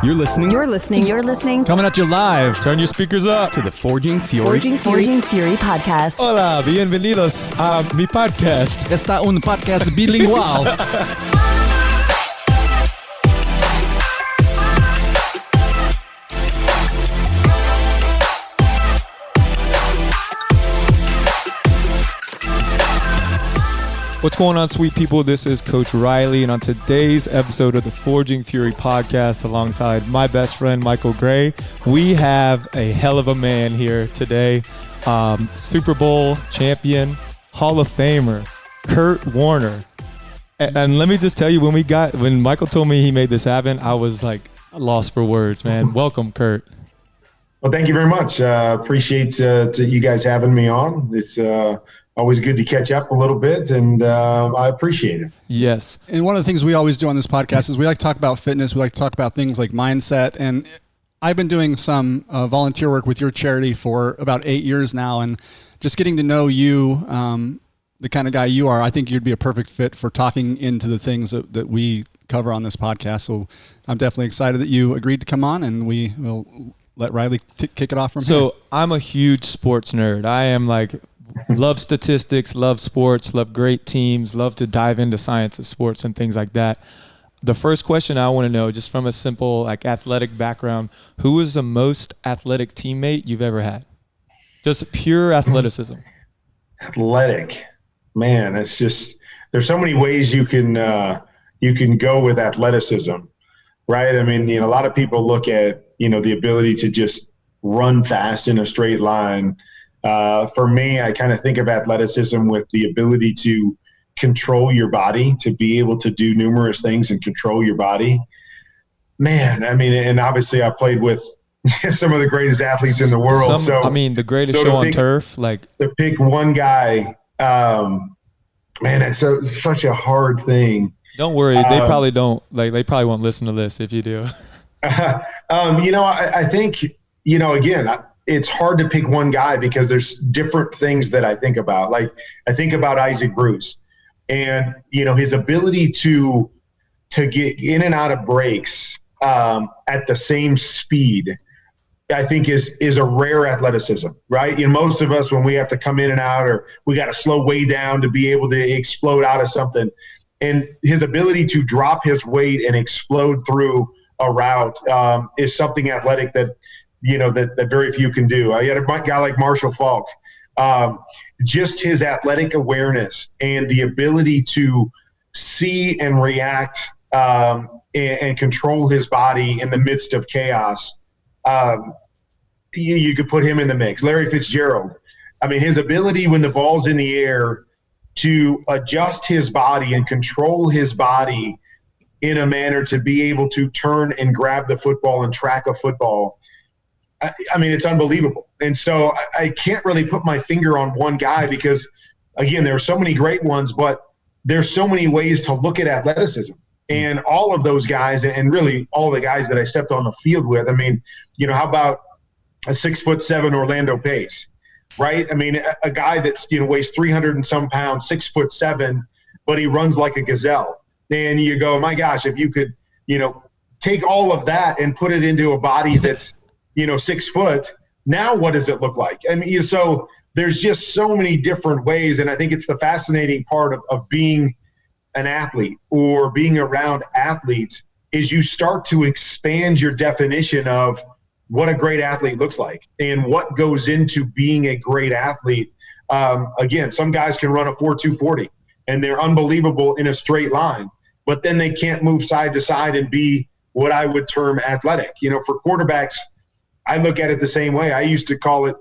You're listening. Coming at you live. Turn your speakers up To the Forging Fury. Forging Fury podcast. Hola, bienvenidos a mi podcast. Está un podcast bilingual. What's going on, sweet people? This is Coach Riley, and on today's episode of the Forging Fury podcast, alongside my best friend Michael Gray, we have a hell of a man here today. Super Bowl champion, Hall of Famer, Kurt Warner. And let me just tell you, when Michael told me he made this happen, I was like lost for words, man. Welcome, Kurt. Well, thank you very much. Appreciate you guys having me on. It's always good to catch up a little bit, and I appreciate it. Yes. And one of the things we always do on this podcast is we like to talk about fitness. We like to talk about things like mindset. And I've been doing some volunteer work with your charity for about 8 years now. And just getting to know you, the kind of guy you are, I think you'd be a perfect fit for talking into the things that we cover on this podcast. So I'm definitely excited that you agreed to come on, and we will let Riley kick it off from here. So I'm a huge sports nerd. I am love statistics, love sports, love great teams, love to dive into science of sports and things like that. The first question I want to know, just from a simple athletic background, who is the most athletic teammate you've ever had? Just pure athleticism. Athletic, man, it's just, there's so many ways you can go with athleticism, right? I mean, a lot of people look at, the ability to just run fast in a straight line. For me, I kind of think of athleticism with the ability to control your body, to be able to do numerous things and control your body. Man, I mean, and obviously I played with some of the greatest athletes in the world. The greatest show on turf. To pick one guy, man, it's such a hard thing. Don't worry, they probably don't. They probably won't listen to this if you do. I think, again, it's hard to pick one guy because there's different things that I think about. I think about Isaac Bruce and, his ability to get in and out of breaks at the same speed, I think is a rare athleticism, right? Most of us, when we have to come in and out, or we got to slow way down to be able to explode out of something, and his ability to drop his weight and explode through a route is something athletic that very few can do. I had a guy like Marshall Falk, just his athletic awareness and the ability to see and react and control his body in the midst of chaos. You could put him in the mix. Larry Fitzgerald, I mean, his ability when the ball's in the air to adjust his body and control his body in a manner to be able to turn and grab the football and track a football. I mean, it's unbelievable. And so I can't really put my finger on one guy because, again, there are so many great ones, but there's so many ways to look at athleticism. And all of those guys, and really all the guys that I stepped on the field with, I mean, how about a 6'7" Orlando Pace, right? I mean, a guy that's, weighs 300 and some pounds, 6'7", but he runs like a gazelle. And you go, my gosh, if you could, take all of that and put it into a body that's, 6 foot, now what does it look like? I mean, so there's just so many different ways. And I think it's the fascinating part of being an athlete or being around athletes is you start to expand your definition of what a great athlete looks like and what goes into being a great athlete. Again, some guys can run a 4.2 40 and they're unbelievable in a straight line, but then they can't move side to side and be what I would term athletic. For quarterbacks, I look at it the same way. I used to call it,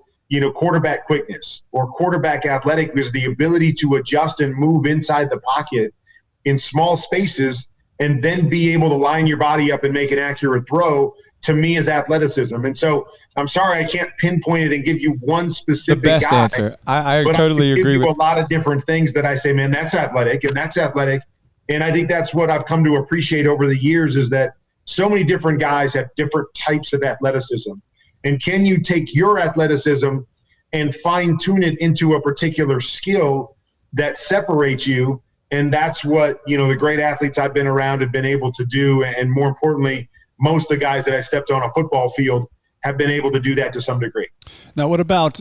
quarterback quickness or quarterback athletic, because the ability to adjust and move inside the pocket in small spaces and then be able to line your body up and make an accurate throw, to me, is athleticism. And so I'm sorry I can't pinpoint it and give you one specific the best guy, answer. I totally agree with a lot of different things that I say, man, that's athletic and that's athletic. And I think that's what I've come to appreciate over the years, is that so many different guys have different types of athleticism. And can you take your athleticism and fine tune it into a particular skill that separates you? And that's what, the great athletes I've been around have been able to do. And more importantly, most of the guys that I stepped on a football field have been able to do that to some degree. Now, what about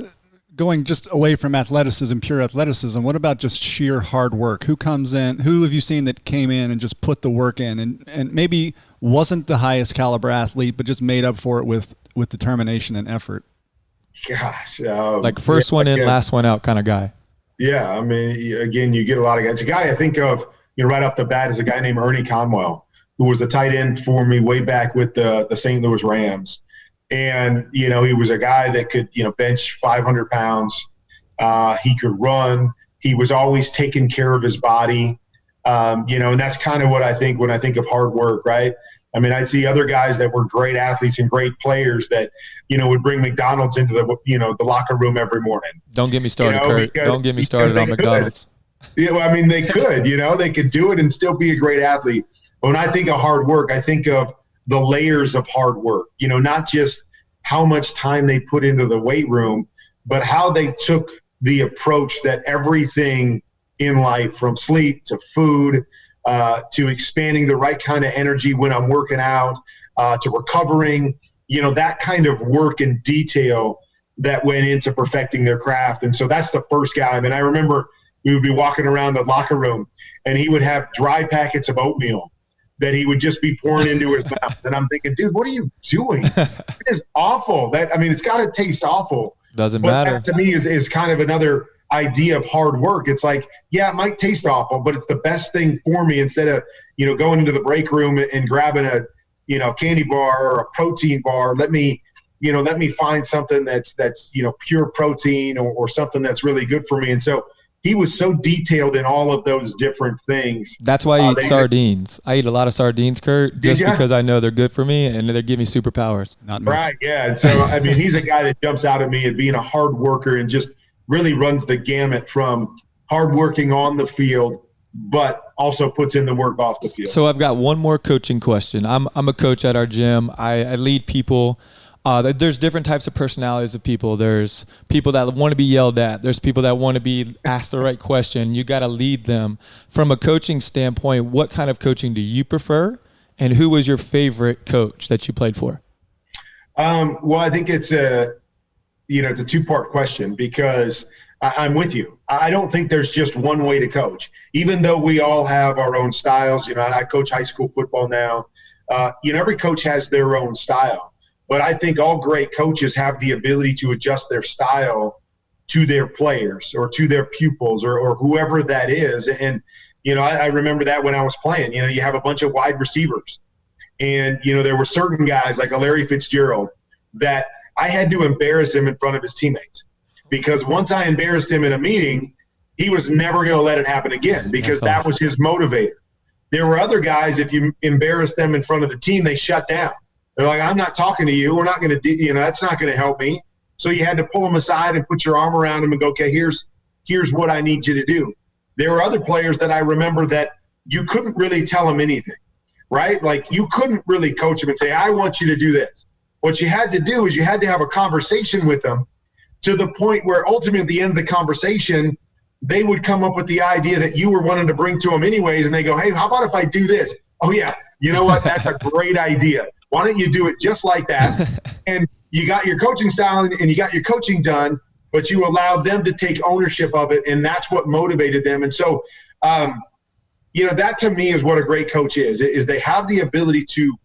going just away from athleticism, pure athleticism? What about just sheer hard work? Who comes in? Who have you seen that came in and just put the work in and maybe wasn't the highest caliber athlete, but just made up for it with determination and effort? Gosh. Like first one in, last one out kind of guy. Yeah. I mean, again, you get a lot of guys. A guy I think of, right off the bat is a guy named Ernie Conwell, who was a tight end for me way back with the St. Louis Rams. And, he was a guy that could, bench 500 pounds. He could run. He was always taking care of his body. And that's kind of what I think when I think of hard work, right? I mean, I'd see other guys that were great athletes and great players that, would bring McDonald's into the locker room every morning. Don't get me started, Kurt. Don't get me started on McDonald's. Yeah, well, I mean, they could, they could do it and still be a great athlete. But when I think of hard work, I think of the layers of hard work, not just how much time they put into the weight room, but how they took the approach that everything in life, from sleep to food, to expanding the right kind of energy when I'm working out, to recovering, that kind of work and detail that went into perfecting their craft. And so that's the first guy. I mean, I remember we would be walking around the locker room and he would have dry packets of oatmeal that he would just be pouring into his mouth. And I'm thinking, dude, what are you doing? It is awful. It's got to taste awful. Doesn't matter. That to me is kind of another idea of hard work. It's like, yeah, it might taste awful, but it's the best thing for me instead of, going into the break room and grabbing a, candy bar or a protein bar. Let me find something that's pure protein or something that's really good for me. And so he was so detailed in all of those different things. That's why I eat sardines. I eat a lot of sardines, Kurt, just because I know they're good for me and they give me superpowers. Not me. Right, yeah. And so, I mean, he's a guy that jumps out at me at being a hard worker and just really runs the gamut from hard working on the field, but also puts in the work off the field. So I've got one more coaching question. I'm a coach at our gym. I lead people. There's different types of personalities of people. There's people that want to be yelled at. There's people that want to be asked the right question. You got to lead them. From a coaching standpoint, what kind of coaching do you prefer? And who was your favorite coach that you played for? Well, I think it's a two-part question because I'm with you. I don't think there's just one way to coach, even though we all have our own styles. I coach high school football now. Every coach has their own style. But I think all great coaches have the ability to adjust their style to their players or to their pupils or whoever that is. And, I remember that when I was playing. You have a bunch of wide receivers. And, there were certain guys like a Larry Fitzgerald that I had to embarrass him in front of his teammates. Because once I embarrassed him in a meeting, he was never going to let it happen again because that was his motivator. There were other guys, if you embarrassed them in front of the team, they shut down. They're like, I'm not talking to you. We're not going to, that's not going to help me. So you had to pull them aside and put your arm around them and go, okay, here's what I need you to do. There were other players that I remember that you couldn't really tell them anything, right? Like you couldn't really coach them and say, I want you to do this. What you had to do is you had to have a conversation with them to the point where ultimately at the end of the conversation, they would come up with the idea that you were wanting to bring to them anyways. And they go, hey, how about if I do this? Oh yeah. You know what? That's a great idea. Why don't you do it just like that? And you got your coaching style and you got your coaching done, but you allowed them to take ownership of it. And that's what motivated them. And so, that to me is what a great coach is they have the ability to,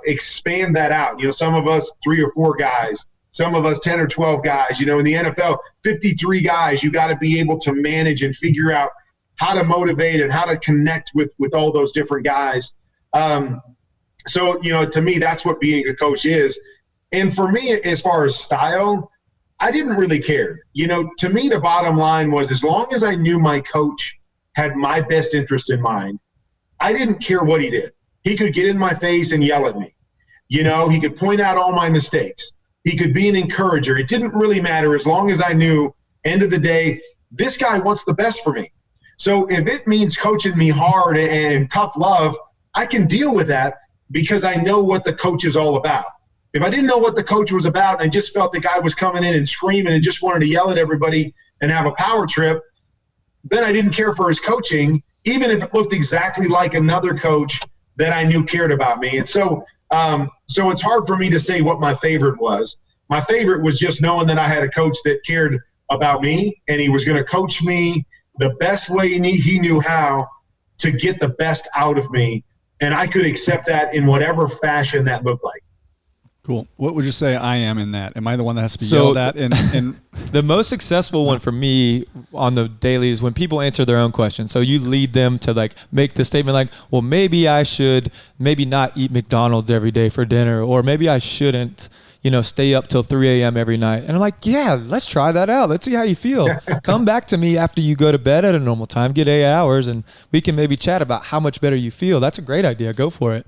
expand that out. Some of us 3 or 4 guys, some of us 10 or 12 guys, in the NFL, 53 guys, you got to be able to manage and figure out how to motivate and how to connect with all those different guys. So, to me, that's what being a coach is. And for me, as far as style, I didn't really care. To me, the bottom line was as long as I knew my coach had my best interest in mind, I didn't care what he did. He could get in my face and yell at me. He could point out all my mistakes. He could be an encourager. It didn't really matter as long as I knew, end of the day, this guy wants the best for me. So if it means coaching me hard and tough love, I can deal with that because I know what the coach is all about. If I didn't know what the coach was about and I just felt the guy was coming in and screaming and just wanted to yell at everybody and have a power trip, then I didn't care for his coaching, even if it looked exactly like another coach that I knew cared about me. And so So it's hard for me to say what my favorite was. My favorite was just knowing that I had a coach that cared about me, and he was going to coach me the best way he knew how to get the best out of me. And I could accept that in whatever fashion that looked like. Cool. What would you say I am in that? Am I the one that has to be yelled at? And the most successful one for me on the daily is when people answer their own questions. So you lead them to like make the statement like, well, maybe I should maybe not eat McDonald's every day for dinner, or maybe I shouldn't, stay up till 3 a.m. every night. And I'm like, yeah, let's try that out. Let's see how you feel. Come back to me after you go to bed at a normal time, get 8 hours, and we can maybe chat about how much better you feel. That's a great idea. Go for it.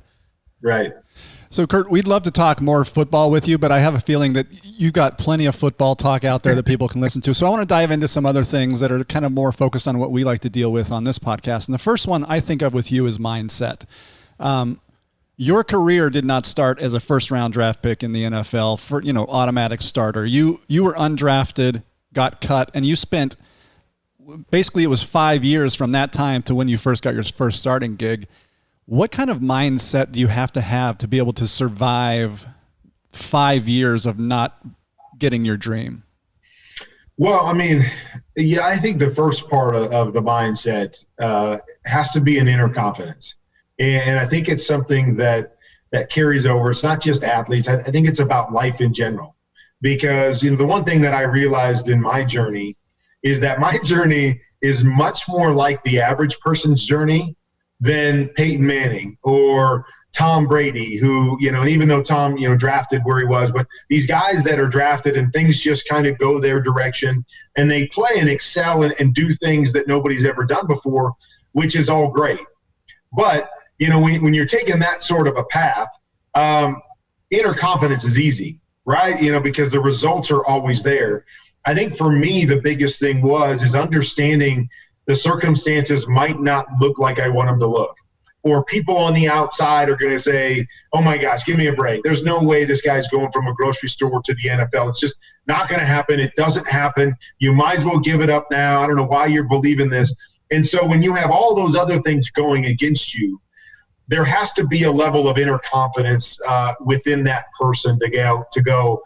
Right. So, Kurt, we'd love to talk more football with you, but I have a feeling that you've got plenty of football talk out there that people can listen to. So I want to dive into some other things that are kind of more focused on what we like to deal with on this podcast. And the first one I think of with you is mindset. Your career did not start as a first-round draft pick in the NFL for, automatic starter. You were undrafted, got cut, and you spent basically it was 5 years from that time to when you first got your first starting gig. What kind of mindset do you have to be able to survive 5 years of not getting your dream? Well, I think the first part of the mindset has to be an inner confidence. And I think it's something that carries over. It's not just athletes. I think it's about life in general. Because, the one thing that I realized in my journey is that my journey is much more like the average person's journey than Peyton Manning or Tom Brady, who, and even though Tom, drafted where he was, but these guys that are drafted and things just kind of go their direction and they play and excel and do things that nobody's ever done before, which is all great. But, when you're taking that sort of a path, inner confidence is easy, right? Because the results are always there. I think for me, the biggest thing is understanding the circumstances might not look like I want them to look. Or people on the outside are going to say, oh my gosh, give me a break. There's no way this guy's going from a grocery store to the NFL. It's just not going to happen. It doesn't happen. You might as well give it up now. I don't know why you're believing this. And so when you have all those other things going against you, there has to be a level of inner confidence within that person to go,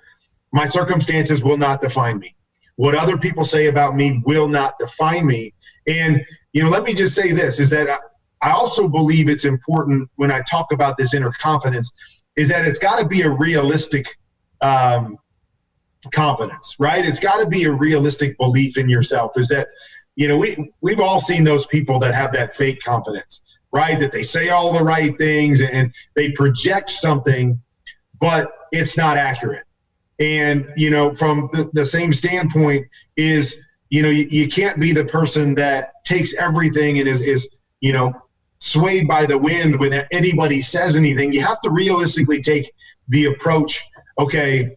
my circumstances will not define me. What other people say about me will not define me. And, let me just say this, is that I also believe it's important when I talk about this inner confidence is that it's got to be a realistic confidence, right? It's got to be a realistic belief in yourself. Is that, we've all seen those people that have that fake confidence, right? That they say all the right things and they project something, but it's not accurate. And, from the same standpoint is, you can't be the person that takes everything and is swayed by the wind when anybody says anything. You have to realistically take the approach, okay,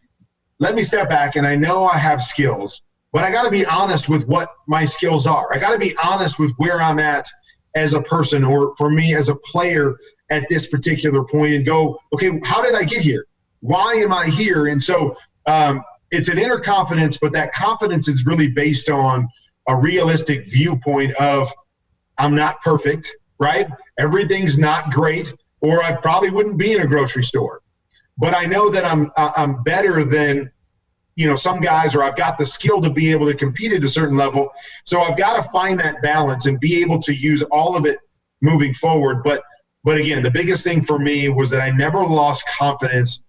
let me step back, and I know I have skills, but I got to be honest with what my skills are. I got to be honest with where I'm at as a person, or for me as a player at this particular point, and go, okay, how did I get here? Why am I here? And so it's an inner confidence, but that confidence is really based on a realistic viewpoint of I'm not perfect, right? Everything's not great, or I probably wouldn't be in a grocery store. But I know that I'm better than, some guys, or I've got the skill to be able to compete at a certain level. So I've got to find that balance and be able to use all of it moving forward. But again, the biggest thing for me was that I never lost confidence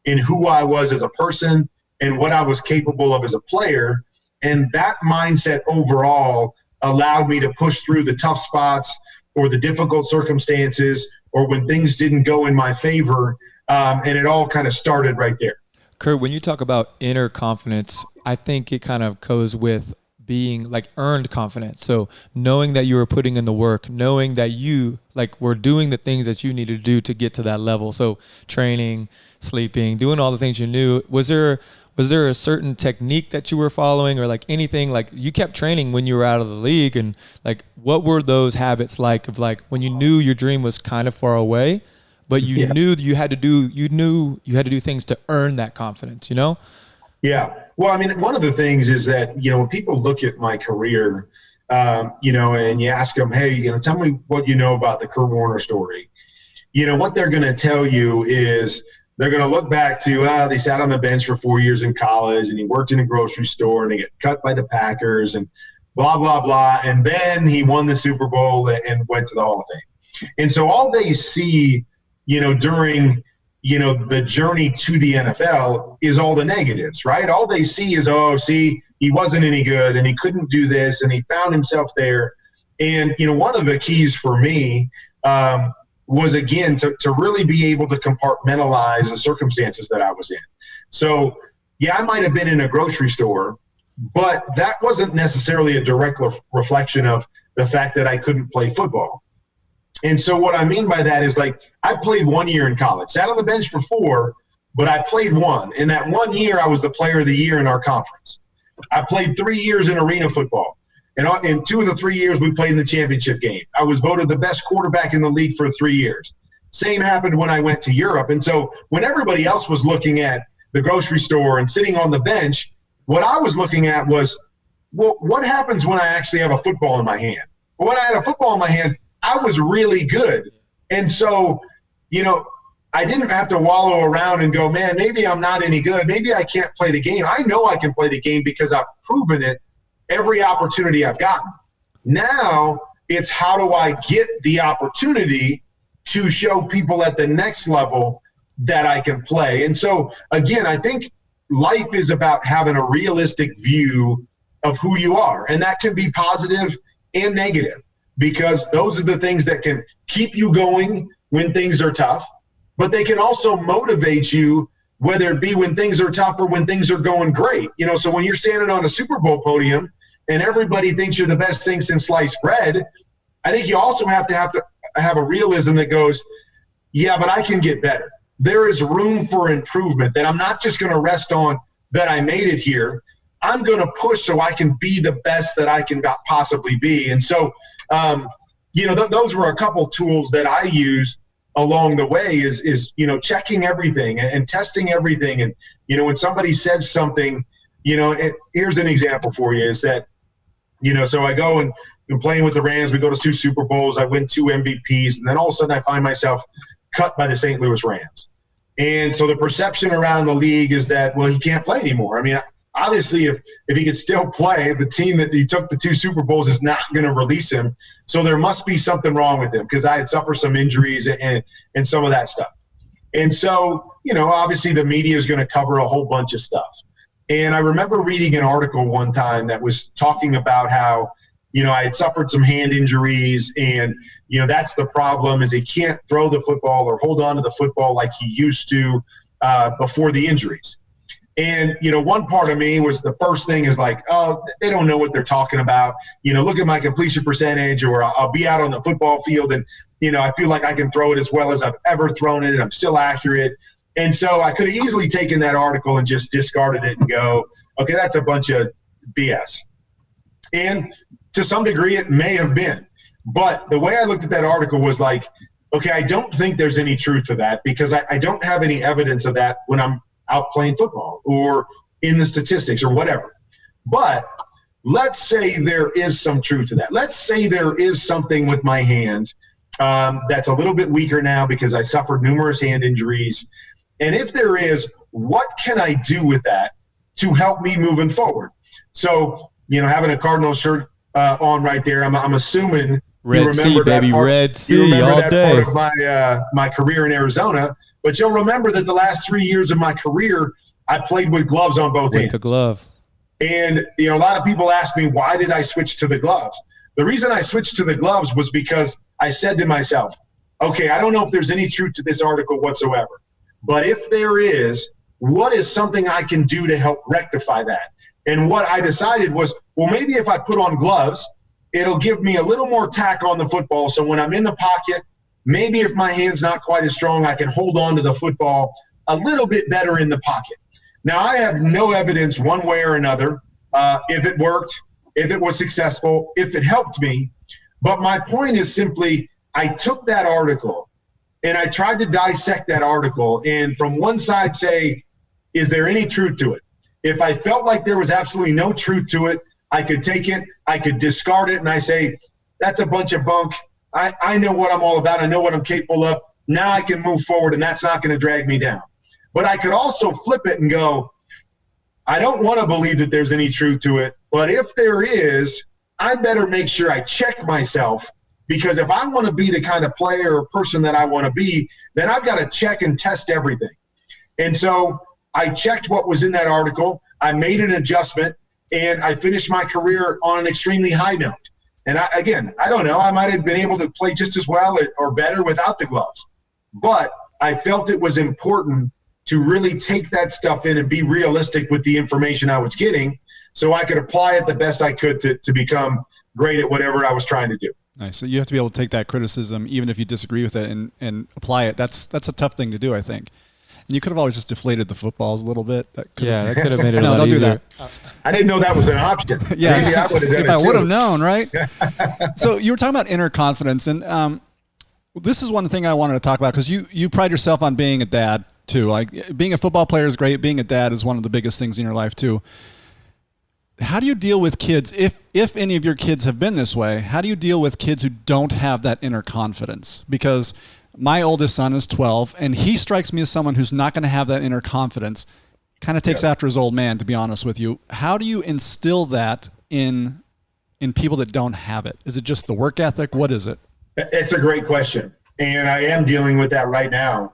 in who I was as a person and what I was capable of as a player. And that mindset overall allowed me to push through the tough spots or the difficult circumstances or when things didn't go in my favor. And it all kind of started right there. Kurt, when you talk about inner confidence, I think it kind of goes with being like earned confidence. So knowing that you were putting in the work, knowing that you were doing the things that you needed to do to get to that level. So training, sleeping, doing all the things you knew. Was there a certain technique that you were following, or anything, you kept training when you were out of the league, and what were those habits of when you knew your dream was kind of far away, but you knew you had to do things to earn that confidence, Yeah. Well, one of the things is that, when people look at my career, and you ask them, hey, tell me what you know about the Kurt Warner story. what they're going to tell you is they're going to look back to, they sat on the bench for 4 years in college and he worked in a grocery store and they get cut by the Packers and blah, blah, blah. And then he won the Super Bowl and went to the Hall of Fame. And so all they see, during, the journey to the NFL is all the negatives, right? All they see is, he wasn't any good and he couldn't do this and he found himself there. And, one of the keys for me was, again, to really be able to compartmentalize the circumstances that I was in. So, yeah, I might have been in a grocery store, but that wasn't necessarily a direct reflection of the fact that I couldn't play football. And so what I mean by that is, like, I played 1 year in college, sat on the bench for 4, but I played 1. In that 1 year, I was the player of the year in our conference. I played 3 years in arena football. And in 2 of the 3 years, we played in the championship game. I was voted the best quarterback in the league for 3 years. Same happened when I went to Europe. And so when everybody else was looking at the grocery store and sitting on the bench, what I was looking at was, well, what happens when I actually have a football in my hand? Well, when I had a football in my hand, I was really good. And so, I didn't have to wallow around and go, man, maybe I'm not any good. Maybe I can't play the game. I know I can play the game because I've proven it every opportunity I've gotten. Now it's, how do I get the opportunity to show people at the next level that I can play? And so, again, I think life is about having a realistic view of who you are. And that can be positive and negative, because those are the things that can keep you going when things are tough, but they can also motivate you, whether it be when things are tough or when things are going great. So when you're standing on a Super Bowl podium and everybody thinks you're the best thing since sliced bread, I think you also have to have a realism that goes, yeah, but I can get better. There is room for improvement, that I'm not just going to rest on that I made it here. I'm going to push so I can be the best that I can possibly be. And so, those were a couple tools that I use along the way is checking everything and testing everything. And, when somebody says something, here's an example for you, is that, so I go and I'm playing with the Rams. We go to 2 Super Bowls. I win 2 MVPs. And then all of a sudden I find myself cut by the St. Louis Rams. And so the perception around the league is that, well, he can't play anymore. I mean, obviously, if he could still play, the team that he took the 2 Super Bowls is not going to release him. So there must be something wrong with him, because I had suffered some injuries and some of that stuff. And so, obviously the media is going to cover a whole bunch of stuff. And I remember reading an article one time that was talking about how, I had suffered some hand injuries, and, that's the problem, is he can't throw the football or hold on to the football like he used to before the injuries. And, one part of me was, the first thing is like, oh, they don't know what they're talking about. Look at my completion percentage, or I'll be out on the football field and, I feel like I can throw it as well as I've ever thrown it, and I'm still accurate. And so I could have easily taken that article and just discarded it and go, okay, that's a bunch of BS. And to some degree it may have been. But the way I looked at that article was like, okay, I don't think there's any truth to that, because I don't have any evidence of that when I'm out playing football or in the statistics or whatever. But let's say there is some truth to that. Let's say there is something with my hand that's a little bit weaker now because I suffered numerous hand injuries. And if there is, what can I do with that to help me moving forward? So, having a Cardinal shirt on right there, I'm assuming Red Sea, baby, Red Sea all day. Part of my career in Arizona. But you'll remember that the last 3 years of my career, I played with gloves on both hands. With the glove. And, a lot of people ask me, why did I switch to the gloves? The reason I switched to the gloves was because I said to myself, okay, I don't know if there's any truth to this article whatsoever. But if there is, what is something I can do to help rectify that? And what I decided was, well, maybe if I put on gloves, it'll give me a little more tack on the football. So when I'm in the pocket, maybe if my hand's not quite as strong, I can hold on to the football a little bit better in the pocket. Now, I have no evidence one way or another if it worked, if it was successful, if it helped me. But my point is simply, I took that article and I tried to dissect that article, and from one side say, is there any truth to it? If I felt like there was absolutely no truth to it, I could take it, I could discard it, and I say, that's a bunch of bunk. I know what I'm all about. I know what I'm capable of. Now I can move forward, and that's not going to drag me down. But I could also flip it and go, I don't want to believe that there's any truth to it, but if there is, I better make sure I check myself, because if I want to be the kind of player or person that I want to be, then I've got to check and test everything. And so I checked what was in that article. I made an adjustment, and I finished my career on an extremely high note. And I don't know, I might have been able to play just as well or better without the gloves. But I felt it was important to really take that stuff in and be realistic with the information I was getting, so I could apply it the best I could to become great at whatever I was trying to do. Nice. So you have to be able to take that criticism, even if you disagree with it, and apply it. That's a tough thing to do, I think. And you could have always just deflated the footballs a little bit. That could have made it no, a lot don't easier. do that. I didn't know that was an option. Yeah, maybe I would have done it. I would too. have known, right? So you were talking about inner confidence, and this is one thing I wanted to talk about, because you pride yourself on being a dad too. Like, being a football player is great. Being a dad is one of the biggest things in your life too. How do you deal with kids, if any of your kids have been this way? How do you deal with kids who don't have that inner confidence? Because my oldest son is 12, and he strikes me as someone who's not going to have that inner confidence. Kind of takes after his old man, to be honest with you. How do you instill that in people that don't have it? Is it just the work ethic? What is it? It's a great question. And I am dealing with that right now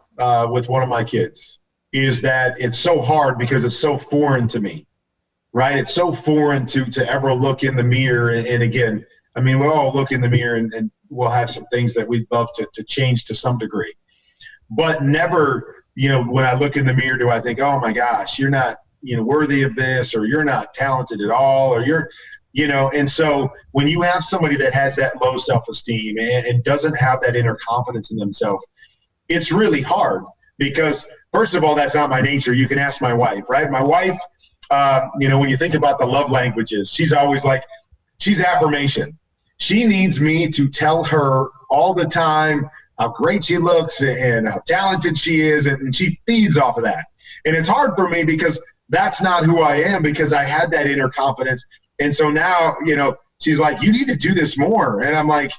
with one of my kids, is that it's so hard because it's so foreign to me, right? It's so foreign to ever look in the mirror. And again, I mean, we'll all look in the mirror and we'll have some things that we'd love to change to some degree. But never, when I look in the mirror, do I think, oh my gosh, you're not, worthy of this, or you're not talented at all, or you're, and so when you have somebody that has that low self-esteem and doesn't have that inner confidence in themselves, it's really hard, because first of all, that's not my nature. You can ask my wife, right? My wife, when you think about the love languages, she's always like, she's affirmation. She needs me to tell her all the time how great she looks and how talented she is, and she feeds off of that. And it's hard for me because that's not who I am, because I had that inner confidence. And so now, she's like, you need to do this more. And I'm like,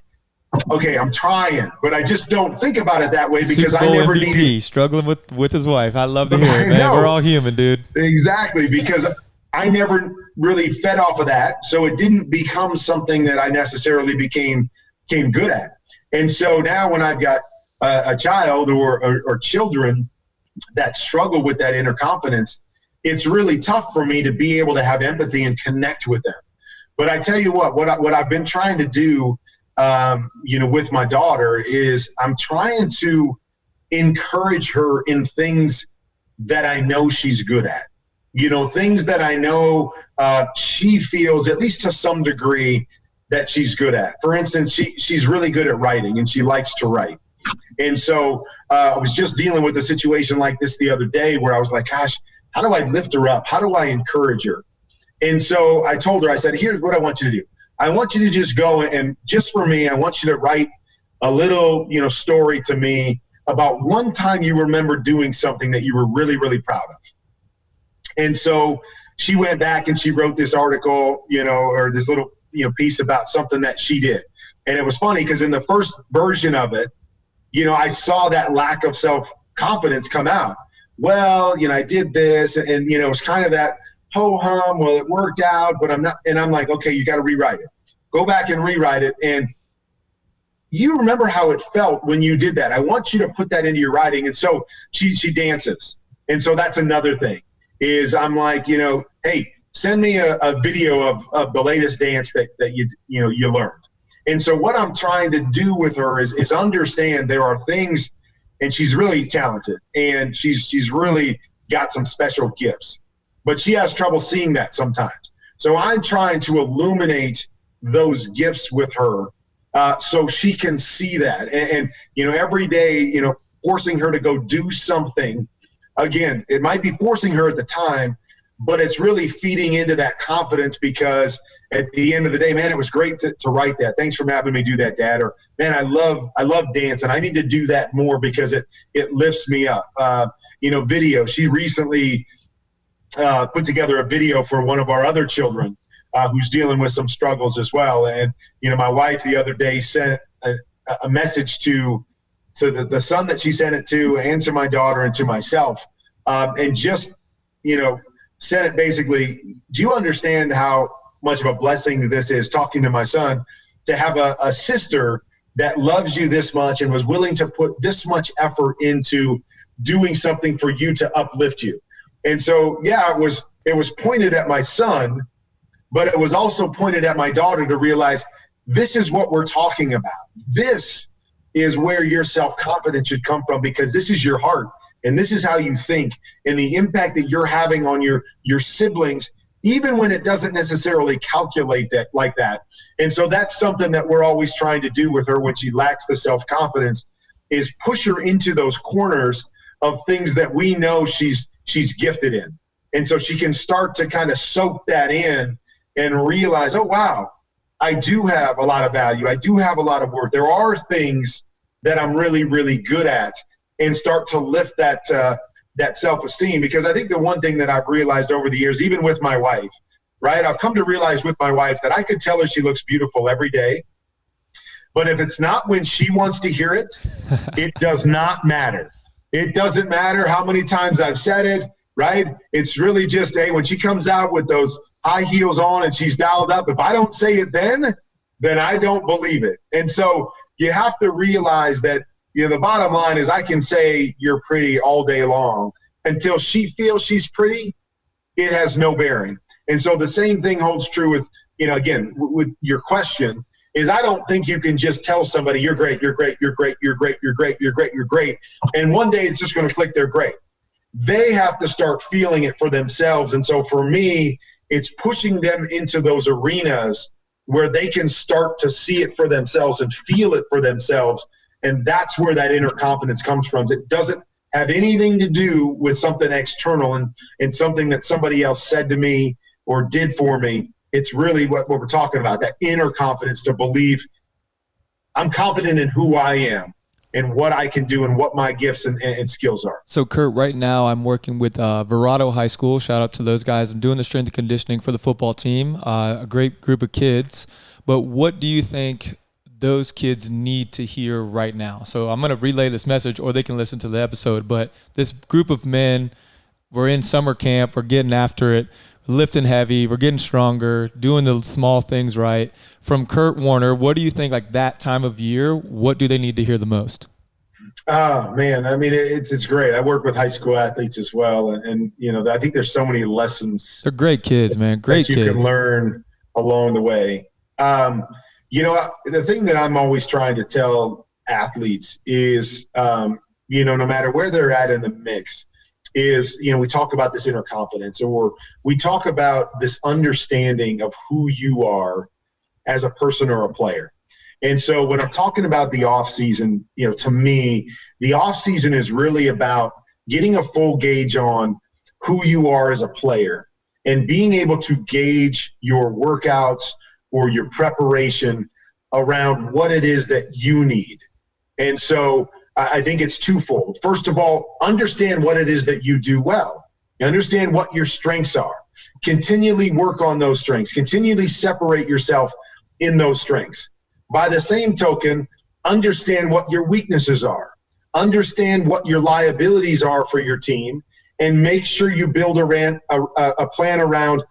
okay, I'm trying, but I just don't think about it that way, because Super Bowl I never MVP, needed. struggling with his wife. I love to hear it, I man. know. We're all human, dude. Exactly, because I never really fed off of that, so it didn't become something that I necessarily became good at. And so now when I've got a child or children that struggle with that inner confidence, it's really tough for me to be able to have empathy and connect with them. But I tell you what I've been trying to do, with my daughter, is I'm trying to encourage her in things that I know she's good at. Things that I know she feels, at least to some degree, that she's good at. For instance, she's really good at writing, and she likes to write. And so I was just dealing with a situation like this the other day, where I was like, gosh, how do I lift her up? How do I encourage her? And so I told her, I said, here's what I want you to do. I want you to just go and, just for me, I want you to write a little, story to me about one time you remember doing something that you were really, really proud of. And so she went back and she wrote this article, or this little, piece about something that she did. And it was funny, because in the first version of it, I saw that lack of self-confidence come out. Well, I did this, and it was kind of that ho-hum, well, it worked out, but I'm not. And I'm like, okay, you got to rewrite it. Go back and rewrite it. And you remember how it felt when you did that. I want you to put that into your writing. And so she dances. And so that's another thing, is I'm like, hey, send me a video of the latest dance that you learned. And so what I'm trying to do with her is understand there are things, and she's really talented, and she's really got some special gifts, but she has trouble seeing that sometimes. So I'm trying to illuminate those gifts with her, so she can see that. And every day, forcing her to go do something. Again, it might be forcing her at the time, but it's really feeding into that confidence, because at the end of the day, man, it was great to write that. Thanks for having me do that, Dad. Or, man, I love dance, and I need to do that more because it lifts me up. Video. She recently put together a video for one of our other children who's dealing with some struggles as well. And, my wife the other day sent a message to So the son that she sent it to, and to my daughter and to myself, and just, said it basically, do you understand how much of a blessing this is, talking to my son, to have a sister that loves you this much and was willing to put this much effort into doing something for you to uplift you. And so, yeah, it was pointed at my son, but it was also pointed at my daughter to realize this is what we're talking about. This is where your self-confidence should come from, because this is your heart and this is how you think, and the impact that you're having on your siblings, even when it doesn't necessarily calculate that like that. And so that's something that we're always trying to do with her when she lacks the self-confidence, is push her into those corners of things that we know she's gifted in. And so she can start to kind of soak that in and realize, oh, wow, I do have a lot of value. I do have a lot of worth. There are things that I'm really, really good at, and start to lift that self-esteem. Because I think the one thing that I've realized over the years, even with my wife, right, I've come to realize with my wife that I could tell her she looks beautiful every day. But if it's not when she wants to hear it, it does not matter. It doesn't matter how many times I've said it, right? It's really just, hey, when she comes out with those high heels on and she's dialed up, if I don't say it then I don't believe it. And so you have to realize that, the bottom line is I can say you're pretty all day long. Until she feels she's pretty, it has no bearing. And so the same thing holds true with, again, with your question, is I don't think you can just tell somebody you're great, you're great, you're great, you're great, you're great, you're great, you're great. And one day it's just going to click, they're great. They have to start feeling it for themselves. And so for me, it's pushing them into those arenas where they can start to see it for themselves and feel it for themselves. And that's where that inner confidence comes from. It doesn't have anything to do with something external and something that somebody else said to me or did for me. It's really what we're talking about, that inner confidence to believe I'm confident in who I am and what I can do and what my gifts and skills are. So, Kurt, right now I'm working with Verado High School. Shout out to those guys. I'm doing the strength and conditioning for the football team, a great group of kids. But what do you think those kids need to hear right now? So I'm going to relay this message, or they can listen to the episode. But this group of men, we're in summer camp, we're getting after it, lifting heavy, we're getting stronger, doing the small things right. From Kurt Warner, what do you think, like that time of year, what do they need to hear the most? Oh, man. I mean, it's great. I work with high school athletes as well. And I think there's so many lessons. They're great kids, man. Great kids. You can learn along the way. The thing that I'm always trying to tell athletes is, no matter where they're at in the mix, is, we talk about this inner confidence, or we talk about this understanding of who you are as a person or a player. And so when I'm talking about the off season, to me, the off season is really about getting a full gauge on who you are as a player and being able to gauge your workouts or your preparation around what it is that you need. And so I think it's twofold. First of all, understand what it is that you do well. Understand what your strengths are. Continually work on those strengths. Continually separate yourself in those strengths. By the same token, understand what your weaknesses are. Understand what your liabilities are for your team, and make sure you build a plan around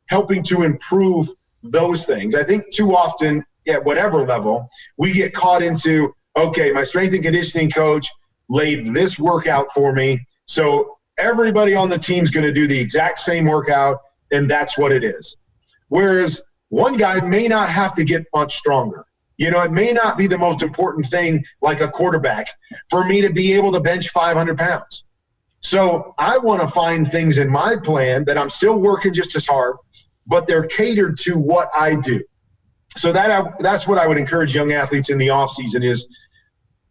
helping to improve those things. I think too often at whatever level, we get caught into, okay, my strength and conditioning coach laid this workout for me, so everybody on the team's going to do the exact same workout, and that's what it is. Whereas one guy may not have to get much stronger. It may not be the most important thing, like a quarterback, for me to be able to bench 500 pounds. So I want to find things in my plan that I'm still working just as hard, but they're catered to what I do. So that's what I would encourage young athletes in the off season, is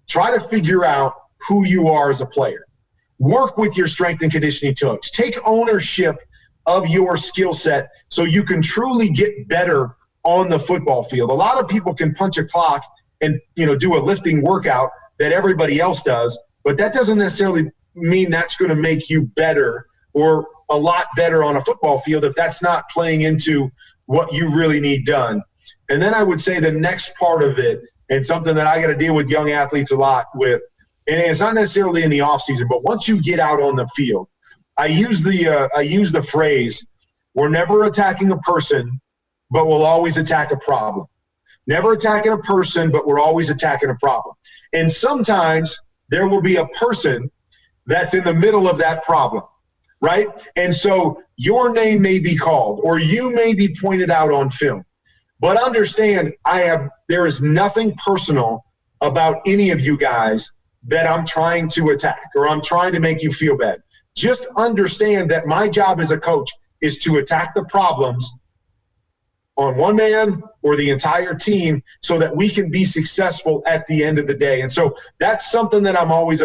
try to figure out who you are as a player. Work with your strength and conditioning coach. Take ownership of your skill set so you can truly get better on the football field. A lot of people can punch a clock and do a lifting workout that everybody else does, but that doesn't necessarily mean that's going to make you better or a lot better on a football field if that's not playing into what you really need done. And then I would say the next part of it, and something that I got to deal with young athletes a lot with, and it's not necessarily in the off season, but once you get out on the field, I use the phrase, we're never attacking a person, but we'll always attack a problem. Never attacking a person, but we're always attacking a problem. And sometimes there will be a person that's in the middle of that problem, right? And so your name may be called, or you may be pointed out on film. But understand, there is nothing personal about any of you guys that I'm trying to attack or I'm trying to make you feel bad. Just understand that my job as a coach is to attack the problems on one man or the entire team so that we can be successful at the end of the day. And so that's something that I'm always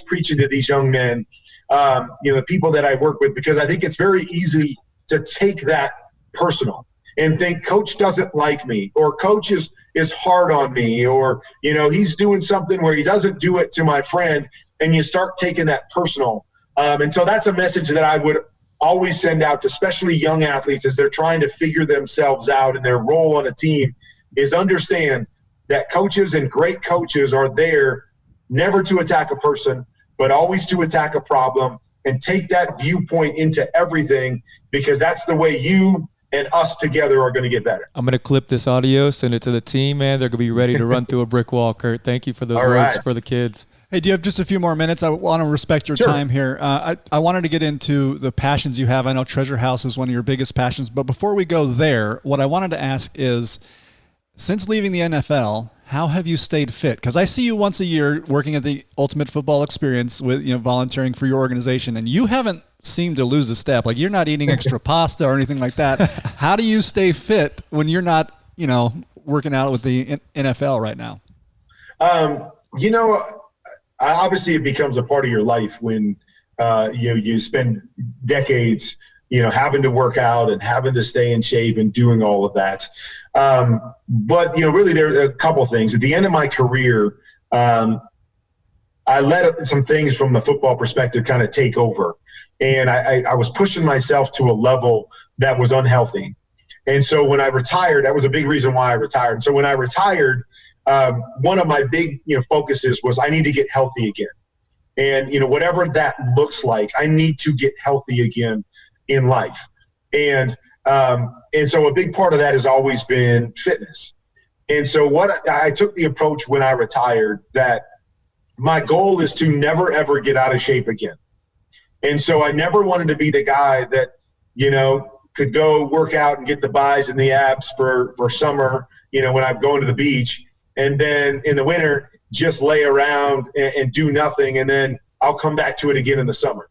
preaching to these young men, the people that I work with, because I think it's very easy to take that personal and think coach doesn't like me, or coach is hard on me, or, he's doing something where he doesn't do it to my friend, and you start taking that personal. And so that's a message that I would always send out to especially young athletes as they're trying to figure themselves out and their role on a team, is understand that coaches and great coaches are there never to attack a person, but always to attack a problem, and take that viewpoint into everything, because that's the way you and us together are going to get better. I'm going to clip this audio, send it to the team, man. They're going to be ready to run through a brick wall, Kurt. Thank you for those words for the kids. Hey, do you have just a few more minutes? I want to respect your time here. I wanted to get into the passions you have. I know Treasure House is one of your biggest passions. But before we go there, what I wanted to ask is, since leaving the NFL, how have you stayed fit? Because I see you once a year working at the Ultimate Football Experience with volunteering for your organization, and you haven't seemed to lose a step. Like, you're not eating extra pasta or anything like that. How do you stay fit when you're not, working out with the NFL right now? Obviously it becomes a part of your life when you spend decades having to work out and having to stay in shape and doing all of that. But really there are a couple things. At the end of my career, I let some things from the football perspective kind of take over, and I was pushing myself to a level that was unhealthy. And so when I retired, that was a big reason why I retired. And so when I retired, one of my big focuses was I need to get healthy again. And whatever that looks like, I need to get healthy again in life. And so a big part of that has always been fitness. And so I took the approach when I retired that my goal is to never, ever get out of shape again. And so I never wanted to be the guy that, could go work out and get the buys and the abs for summer, when I'm going to the beach. And then in the winter, just lay around and do nothing, and then I'll come back to it again in the summer.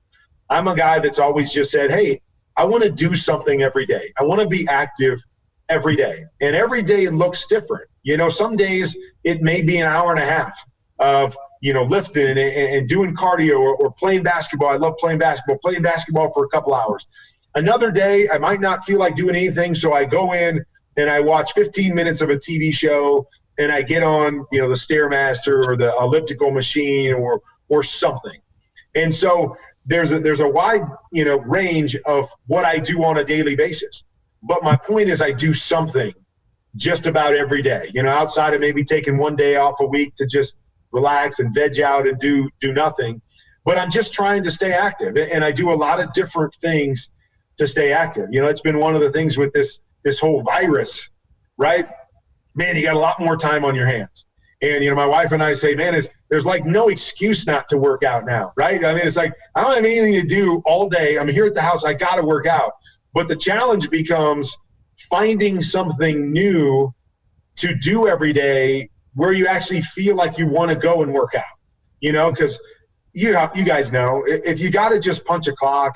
I'm a guy that's always just said, hey, I want to do something every day. I want to be active every day. And every day looks different. Some days it may be an hour and a half of, lifting and doing cardio or playing basketball. I love playing basketball for a couple hours. Another day, I might not feel like doing anything, so I go in and I watch 15 minutes of a TV show, and I get on, the Stairmaster or the elliptical machine or something. And so there's a wide, range of what I do on a daily basis. But my point is I do something just about every day, outside of maybe taking one day off a week to just relax and veg out and do nothing. But I'm just trying to stay active, and I do a lot of different things to stay active. It's been one of the things with this whole virus, right? Man, you got a lot more time on your hands. And, my wife and I say, man, there's like no excuse not to work out now, right? I mean, it's like, I don't have anything to do all day. I'm here at the house. I got to work out. But the challenge becomes finding something new to do every day where you actually feel like you want to go and work out, because you guys know, if you got to just punch a clock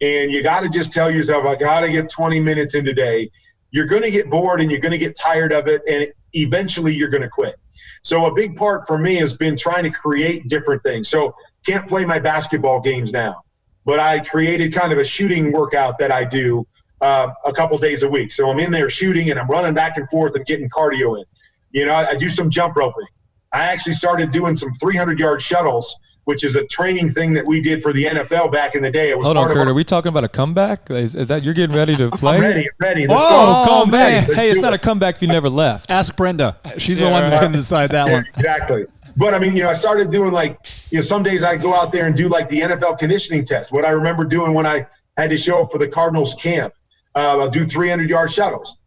and you got to just tell yourself, I got to get 20 minutes in today, you're going to get bored and you're going to get tired of it, and eventually you're going to quit. So a big part for me has been trying to create different things. So can't play my basketball games now, but I created kind of a shooting workout that I do a couple days a week. So I'm in there shooting and I'm running back and forth and getting cardio in. I do some jump roping. I actually started doing some 300-yard shuttles, which is a training thing that we did for the NFL back in the day. It was Hold on, Kurt. Are we talking about a comeback? Is that you're getting ready to play? I'm ready. Let's go. Come back. Hey, it's not a comeback if you never left. Ask Brenda. She's the one that's going to decide that one. Exactly. But I mean, I started doing some days I go out there and do like the NFL conditioning test. What I remember doing when I had to show up for the Cardinals camp, I'll do 300-yard shuttles.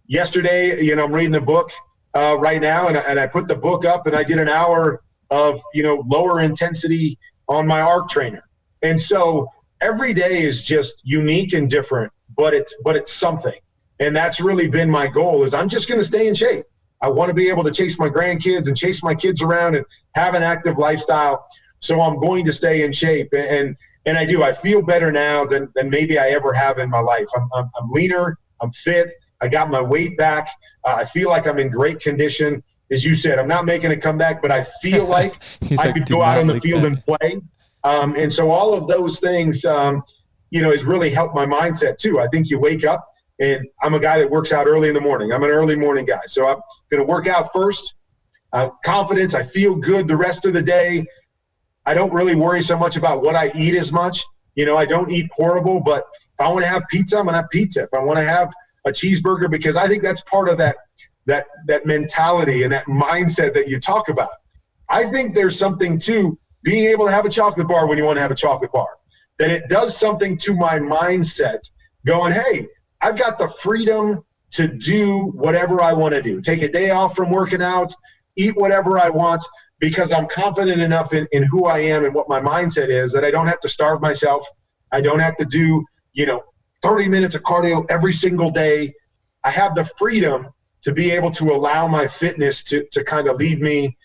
Yesterday, I'm reading a book right now, and I put the book up, and I did an hour of, lower intensity on my arc trainer. And so every day is just unique and different, but it's something. And that's really been my goal, is I'm just going to stay in shape. I want to be able to chase my grandkids and chase my kids around and have an active lifestyle. So I'm going to stay in shape. And I do. I feel better now than maybe I ever have in my life. I'm leaner. I'm fit. I got my weight back. I feel like I'm in great condition. As you said, I'm not making a comeback, but I feel like I could go out on the field and play. And so all of those things, has really helped my mindset too. I think you wake up, and I'm a guy that works out early in the morning. I'm an early morning guy. So I'm going to work out first. Confidence. I feel good the rest of the day. I don't really worry so much about what I eat as much. I don't eat horrible, but if I want to have pizza, I'm going to have pizza. If I want to have a cheeseburger, because I think that's part of that mentality and that mindset that you talk about. I think there's something to being able to have a chocolate bar when you want to have a chocolate bar, that it does something to my mindset going, hey, I've got the freedom to do whatever I want to do. Take a day off from working out, eat whatever I want, because I'm confident enough in who I am and what my mindset is that I don't have to starve myself. I don't have to do, 30 minutes of cardio every single day. I have the freedom to be able to allow my fitness to kind of lead me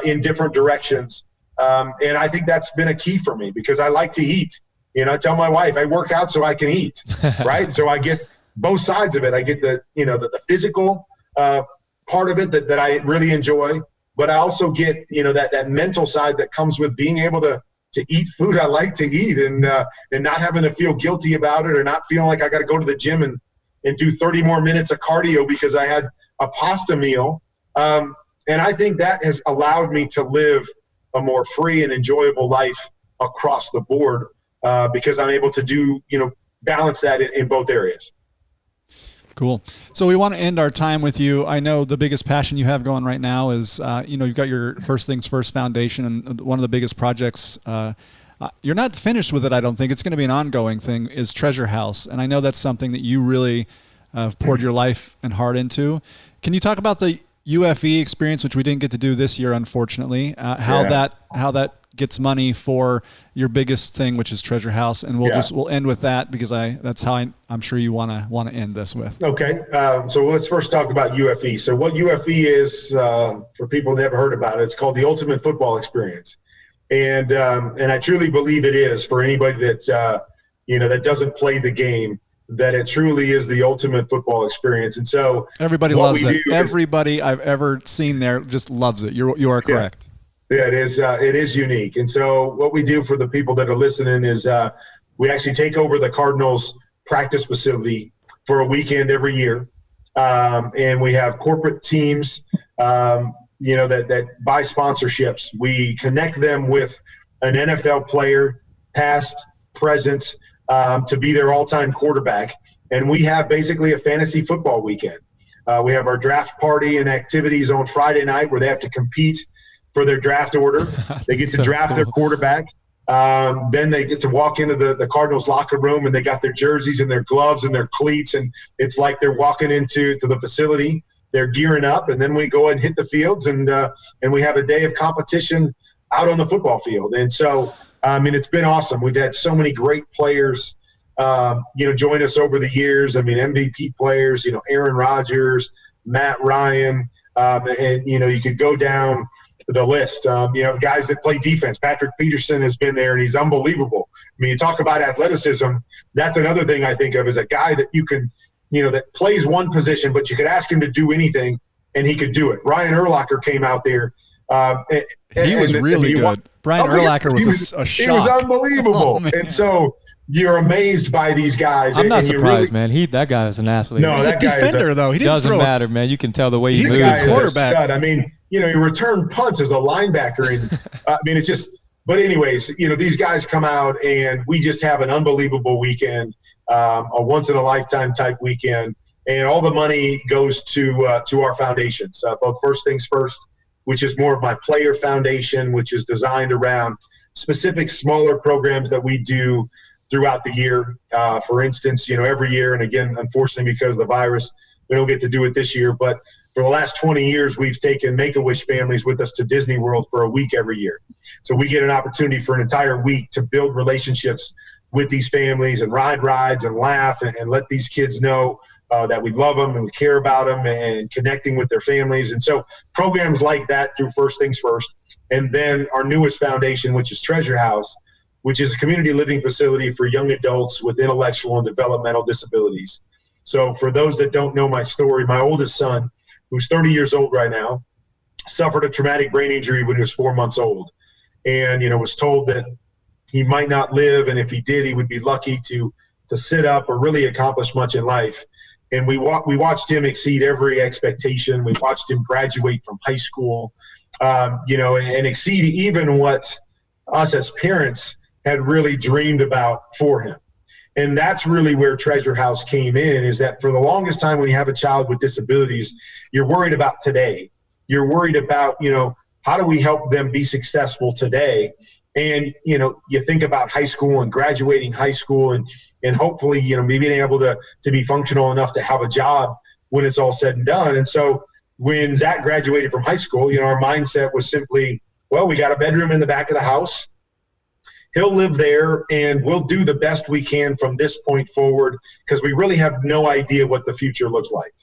in different directions. And I think that's been a key for me, because I like to eat. I tell my wife I work out so I can eat, right? So I get both sides of it. I get the physical part of it that I really enjoy, but I also get, that mental side that comes with being able to eat food I like to eat, and not having to feel guilty about it, or not feeling like I got to go to the gym and do 30 more minutes of cardio because I had a pasta meal. And I think that has allowed me to live a more free and enjoyable life across the board, because I'm able to do, balance that in both areas. Cool. So we want to end our time with you. I know the biggest passion you have going right now is, you've got your First Things First Foundation, and one of the biggest projects, you're not finished with it, I don't think. It's going to be an ongoing thing, is Treasure House. And I know that's something that you really poured your life and heart into. Can you talk about the UFE experience, which we didn't get to do this year, unfortunately, how that gets money for your biggest thing, which is Treasure House, and we'll end with that, because that's how I'm sure you want to end this with. Okay, so let's first talk about UFE. So what UFE is, for people who never heard about it, it's called the Ultimate Football Experience, and I truly believe it is for anybody that that doesn't play the game, that it truly is the ultimate football experience. And so everybody loves it. Everybody I've ever seen there just loves it. You are correct. Yeah, it is unique. And so what we do for the people that are listening is we actually take over the Cardinals practice facility for a weekend every year. And we have corporate teams, that buy sponsorships. We connect them with an NFL player, past, present, to be their all-time quarterback. And we have basically a fantasy football weekend. We have our draft party and activities on Friday night where they have to compete for their draft order. They get to draft their quarterback. Then they get to walk into the Cardinals locker room, and they got their jerseys and their gloves and their cleats, and it's like they're walking into the facility. They're gearing up, and then we go and hit the fields, and we have a day of competition out on the football field. And so, it's been awesome. We've had so many great players, join us over the years. MVP players, Aaron Rodgers, Matt Ryan, and you could go down the list. Guys that play defense. Patrick Peterson has been there, and he's unbelievable. You talk about athleticism. That's another thing I think of, as a guy that you can, that plays one position, but you could ask him to do anything, and he could do it. Ryan Urlacher came out there. He was really good. Brian Urlacher was a shock. He was unbelievable. Oh, and so you're amazed by these guys. I'm not surprised, man. That guy is an athlete. No, he's a defender, though. He doesn't matter, man. You can tell the way he moves. He's a quarterback. He return punts as a linebacker, and it's just. But anyways, these guys come out, and we just have an unbelievable weekend, a once in a lifetime type weekend, and all the money goes to our foundations, both First Things First which is more of my player foundation, which is designed around specific smaller programs that we do throughout the year. For instance, every year, and again, unfortunately, because of the virus, we don't get to do it this year, but for the last 20 years, we've taken Make-A-Wish families with us to Disney World for a week every year. So we get an opportunity for an entire week to build relationships with these families and ride rides and laugh and let these kids know that we love them and we care about them and connecting with their families. And so programs like that through First Things First. And then our newest foundation, which is Treasure House, which is a community living facility for young adults with intellectual and developmental disabilities. So for those that don't know my story, my oldest son, who's 30 years old right now, suffered a traumatic brain injury when he was 4 months old. And, was told that he might not live, and if he did, he would be lucky to sit up or really accomplish much in life. And we watched him exceed every expectation. We watched him graduate from high school, and exceed even what us as parents had really dreamed about for him. And that's really where Treasure House came in, is that for the longest time when you have a child with disabilities, you're worried about today. You're worried about, how do we help them be successful today? And, you think about high school and graduating high school and hopefully, being able to be functional enough to have a job when it's all said and done. And so when Zach graduated from high school, our mindset was simply, well, we got a bedroom in the back of the house. He'll live there, and we'll do the best we can from this point forward because we really have no idea what the future looks like.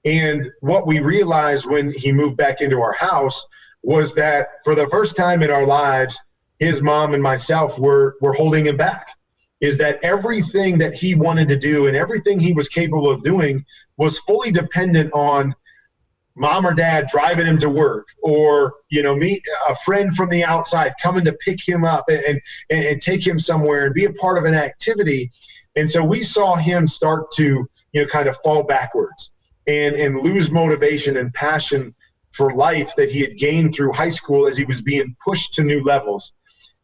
And what we realized when he moved back into our house was that for the first time in our lives, his mom and myself were holding him back, is that everything that he wanted to do and everything he was capable of doing was fully dependent on mom or dad driving him to work, or me, a friend from the outside coming to pick him up and take him somewhere and be a part of an activity. And so we saw him start to kind of fall backwards and lose motivation and passion for life that he had gained through high school as he was being pushed to new levels.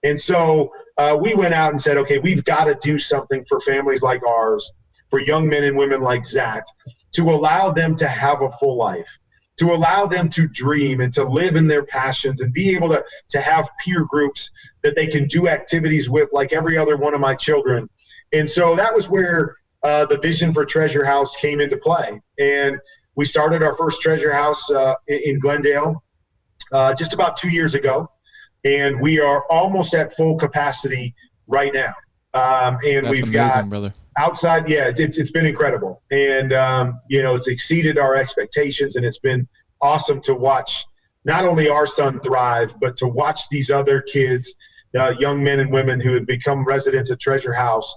And so we went out and said, okay, we've got to do something for families like ours, for young men and women like Zach, to allow them to have a full life, to allow them to dream and to live in their passions and be able to have peer groups that they can do activities with like every other one of my children. And so that was where the vision for Treasure House came into play. And we started our first Treasure House in Glendale just about 2 years ago. And we are almost at full capacity right now. And That's we've amazing, got brother. Outside, yeah, it's been incredible. And, it's exceeded our expectations, and it's been awesome to watch not only our son thrive, but to watch these other kids, young men and women who have become residents at Treasure House,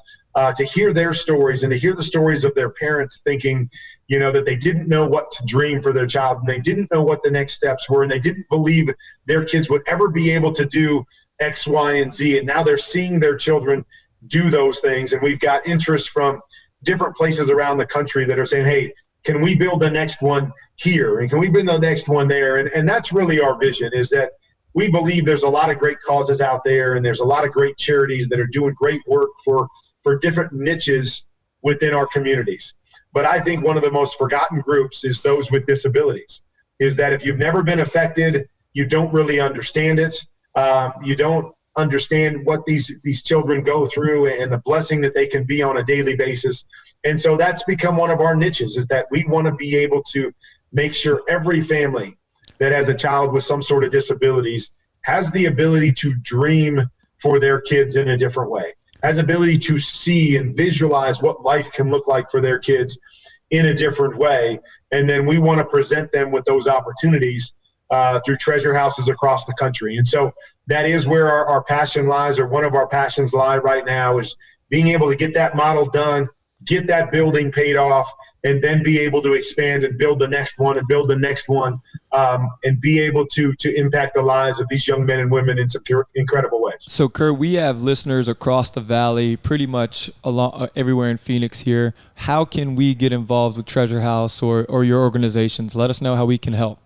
to hear their stories and to hear the stories of their parents thinking, that they didn't know what to dream for their child, and they didn't know what the next steps were, and they didn't believe their kids would ever be able to do X, Y, and Z. And now they're seeing their children do those things. And we've got interest from different places around the country that are saying, hey, can we build the next one here? And can we build the next one there? And that's really our vision, is that we believe there's a lot of great causes out there, and there's a lot of great charities that are doing great work for different niches within our communities. But I think one of the most forgotten groups is those with disabilities, is that if you've never been affected, you don't really understand it. You don't understand what these children go through and the blessing that they can be on a daily basis. And so that's become one of our niches, is that we want to be able to make sure every family that has a child with some sort of disabilities has the ability to dream for their kids in a different way, has ability to see and visualize what life can look like for their kids in a different way. And then we want to present them with those opportunities through treasure houses across the country. And so that is where our passion lies, or one of our passions lie right now, is being able to get that model done, get that building paid off, and then be able to expand and build the next one and build the next one, and be able to impact the lives of these young men and women in some incredible ways. So, Kurt, we have listeners across the valley, pretty much everywhere in Phoenix here. How can we get involved with Treasure House or your organizations? Let us know how we can help.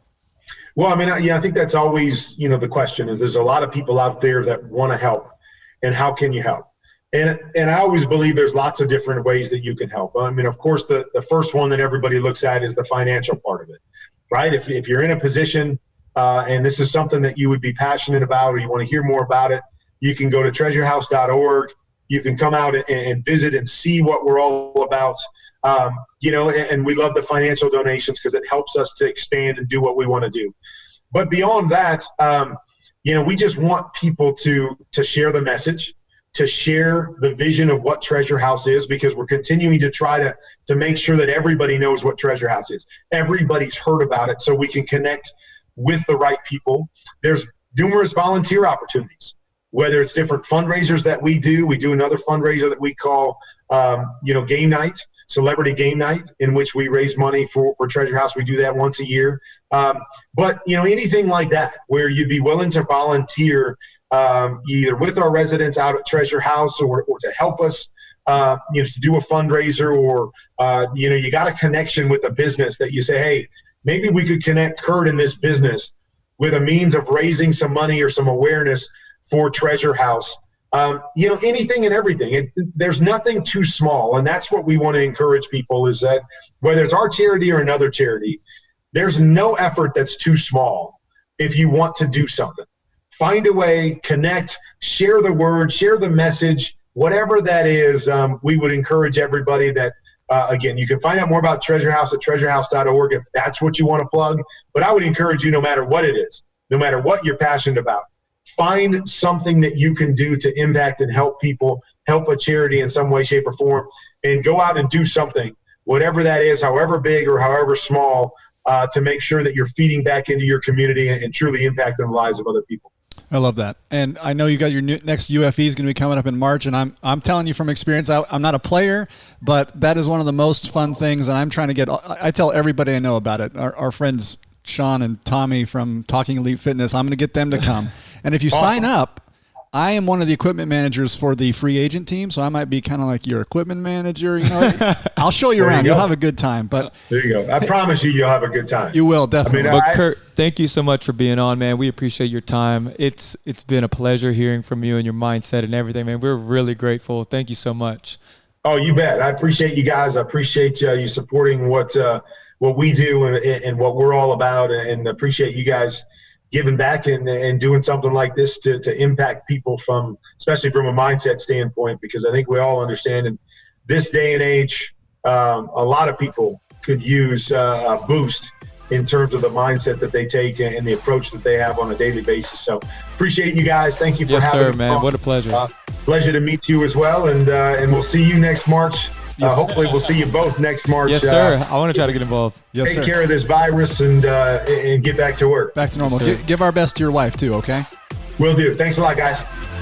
Well, I mean, I think that's always, the question is, there's a lot of people out there that want to help, and how can you help? And I always believe there's lots of different ways that you can help. I mean, of course, the first one that everybody looks at is the financial part of it, right? If you're in a position and this is something that you would be passionate about or you want to hear more about it, you can go to treasurehouse.org. You can come out and visit and see what we're all about. And we love the financial donations because it helps us to expand and do what we want to do. But beyond that, we just want people to share the message, to share the vision of what Treasure House is, because we're continuing to try to make sure that everybody knows what Treasure House is. Everybody's heard about it so we can connect with the right people. There's numerous volunteer opportunities, whether it's different fundraisers that we do. We do another fundraiser that we call, game night, celebrity game night, in which we raise money for Treasure House. We do that once a year. But anything like that, where you'd be willing to volunteer either with our residents out at Treasure House or to help us, to do a fundraiser, or, you got a connection with a business that you say, hey, maybe we could connect Kurt in this business with a means of raising some money or some awareness for Treasure House. Anything and everything. There's nothing too small. And that's what we want to encourage people, is that whether it's our charity or another charity, there's no effort that's too small if you want to do something. Find a way, connect, share the word, share the message, whatever that is. We would encourage everybody that, again, you can find out more about Treasure House at treasurehouse.org if that's what you want to plug. But I would encourage you, no matter what it is, no matter what you're passionate about, find something that you can do to impact and help people, help a charity in some way, shape, or form, and go out and do something, whatever that is, however big or however small, to make sure that you're feeding back into your community and truly impacting the lives of other people. I love that. And I know you got your next UFE is going to be coming up in March, and I'm telling you from experience, I'm not a player, but that is one of the most fun things, and I'm trying to get, I tell everybody I know about it. Our friends Sean and Tommy from Talking Elite Fitness, I'm going to get them to come. And if you sign up, I am one of the equipment managers for the free agent team, so I might be kind of like your equipment manager. I'll show you around. You'll have a good time. But there you go. I promise you'll have a good time. You will, definitely. But Kurt, thank you so much for being on, man. We appreciate your time. It's been a pleasure hearing from you and your mindset and everything, man. We're really grateful. Thank you so much. Oh, you bet. I appreciate you guys. I appreciate you supporting what we do and what we're all about, and appreciate you guys giving back and doing something like this to impact people especially from a mindset standpoint, because I think we all understand in this day and age, a lot of people could use a boost in terms of the mindset that they take and the approach that they have on a daily basis. So appreciate you guys. Thank you for having me. Yes, sir, man. What a pleasure. Pleasure to meet you as well. And we'll see you next March. Hopefully we'll see you both next March. Yes, sir. I want to try to get involved. Yes, Take sir. care of this virus and get back to work. Back to normal. Yes, Give our best to your wife too, okay? Will do. Thanks a lot, guys.